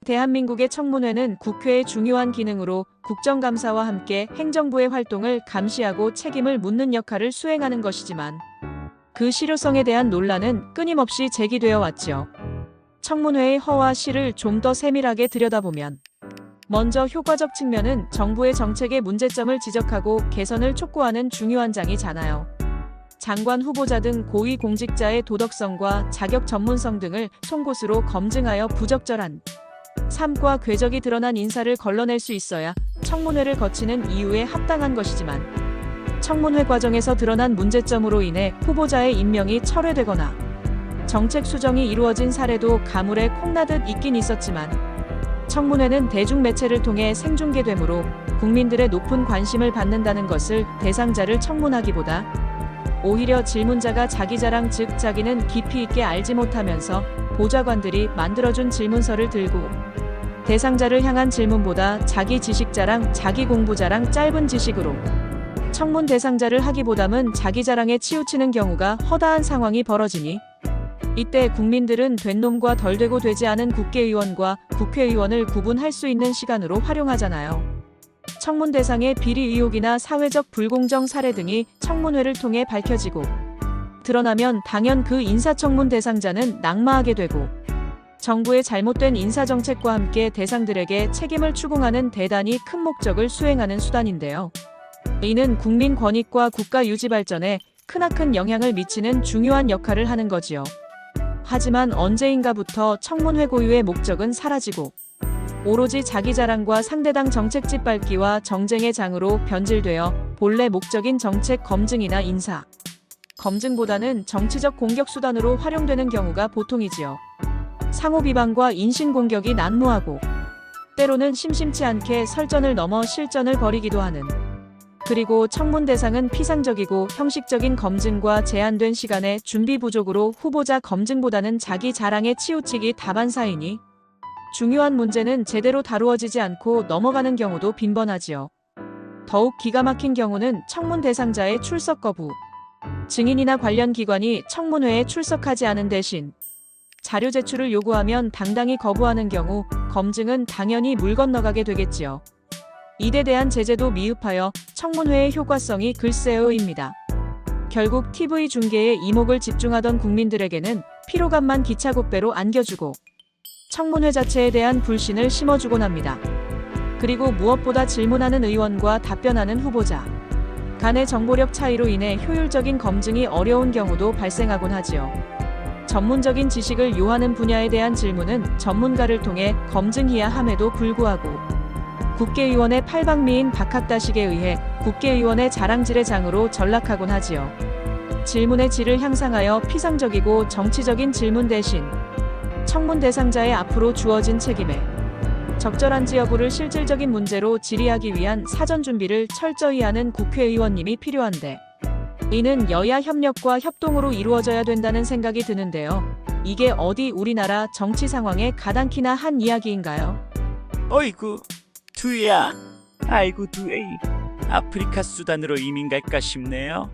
대한민국의 청문회는 국회의 중요한 기능으로 국정감사와 함께 행정부의 활동을 감시하고 책임을 묻는 역할을 수행하는 것이지만 그 실효성에 대한 논란은 끊임없이 제기되어 왔지요. 청문회의 허와 실을 좀 더 세밀하게 들여다보면 먼저 효과적 측면은 정부의 정책의 문제점을 지적하고 개선을 촉구하는 중요한 장이잖아요. 장관 후보자 등 고위 공직자의 도덕성과 자격 전문성 등을 송곳으로 검증하여 부적절한 삶과 궤적이 드러난 인사를 걸러낼 수 있어야 청문회를 거치는 이유에 합당한 것이지만 청문회 과정에서 드러난 문제점으로 인해 후보자의 임명이 철회되거나 정책 수정이 이루어진 사례도 가물에 콩나듯 있긴 있었지만 청문회는 대중매체를 통해 생중계되므로 국민들의 높은 관심을 받는다는 것을 대상자를 청문하기보다 오히려 질문자가 자기 자랑 즉 자기는 깊이 있게 알지 못하면서 보좌관들이 만들어준 질문서를 들고 대상자를 향한 질문보다 자기 지식 자랑, 자기 공부 자랑, 짧은 지식으로 청문 대상자를 하기보다는 자기 자랑에 치우치는 경우가 허다한 상황이 벌어지니 이때 국민들은 된 놈과 덜 되고 되지 않은 국회의원과 국회의원을 구분할 수 있는 시간으로 활용하잖아요. 청문 대상의 비리 의혹이나 사회적 불공정 사례 등이 청문회를 통해 밝혀지고 드러나면 당연 그 인사청문 대상자는 낙마하게 되고 정부의 잘못된 인사정책과 함께 대상들에게 책임을 추궁하는 대단히 큰 목적을 수행하는 수단인데요. 이는 국민 권익과 국가 유지 발전에 크나큰 영향을 미치는 중요한 역할을 하는 거지요. 하지만 언제인가부터 청문회 고유의 목적은 사라지고 오로지 자기 자랑과 상대당 정책 짓밟기와 정쟁의 장으로 변질되어 본래 목적인 정책 검증이나 인사 검증보다는 정치적 공격 수단으로 활용되는 경우가 보통이지요. 상호 비방과 인신 공격이 난무하고 때로는 심심치 않게 설전을 넘어 실전을 벌이기도 하는 그리고 청문 대상은 피상적이고 형식적인 검증과 제한된 시간의 준비 부족으로 후보자 검증보다는 자기 자랑에 치우치기 다반사이니 중요한 문제는 제대로 다루어지지 않고 넘어가는 경우도 빈번하지요. 더욱 기가 막힌 경우는 청문 대상자의 출석 거부. 증인이나 관련 기관이 청문회에 출석하지 않은 대신 자료 제출을 요구하면 당당히 거부하는 경우 검증은 당연히 물 건너가게 되겠지요. 이에 대한 제재도 미흡하여 청문회의 효과성이 글쎄요입니다. 결국 TV 중계에 이목을 집중하던 국민들에게는 피로감만 기차곡배로 안겨주고 청문회 자체에 대한 불신을 심어주곤 합니다. 그리고 무엇보다 질문하는 의원과 답변하는 후보자 간의 정보력 차이로 인해 효율적인 검증이 어려운 경우도 발생하곤 하지요. 전문적인 지식을 요하는 분야에 대한 질문은 전문가를 통해 검증해야 함에도 불구하고 국회의원의 팔방미인 박학다식에 의해 국회의원의 자랑질의 장으로 전락하곤 하지요. 질문의 질을 향상하여 피상적이고 정치적인 질문 대신 청문 대상자의 앞으로 주어진 책임에 적절한지 여부를 실질적인 문제로 질의하기 위한 사전 준비를 철저히 하는 국회의원님이 필요한데 이는 여야 협력과 협동으로 이루어져야 된다는 생각이 드는데요. 이게 어디 우리나라 정치 상황에 가당키나 한 이야기인가요? 어이구 두야 아이고 두에이 아프리카 수단으로 이민 갈까 싶네요.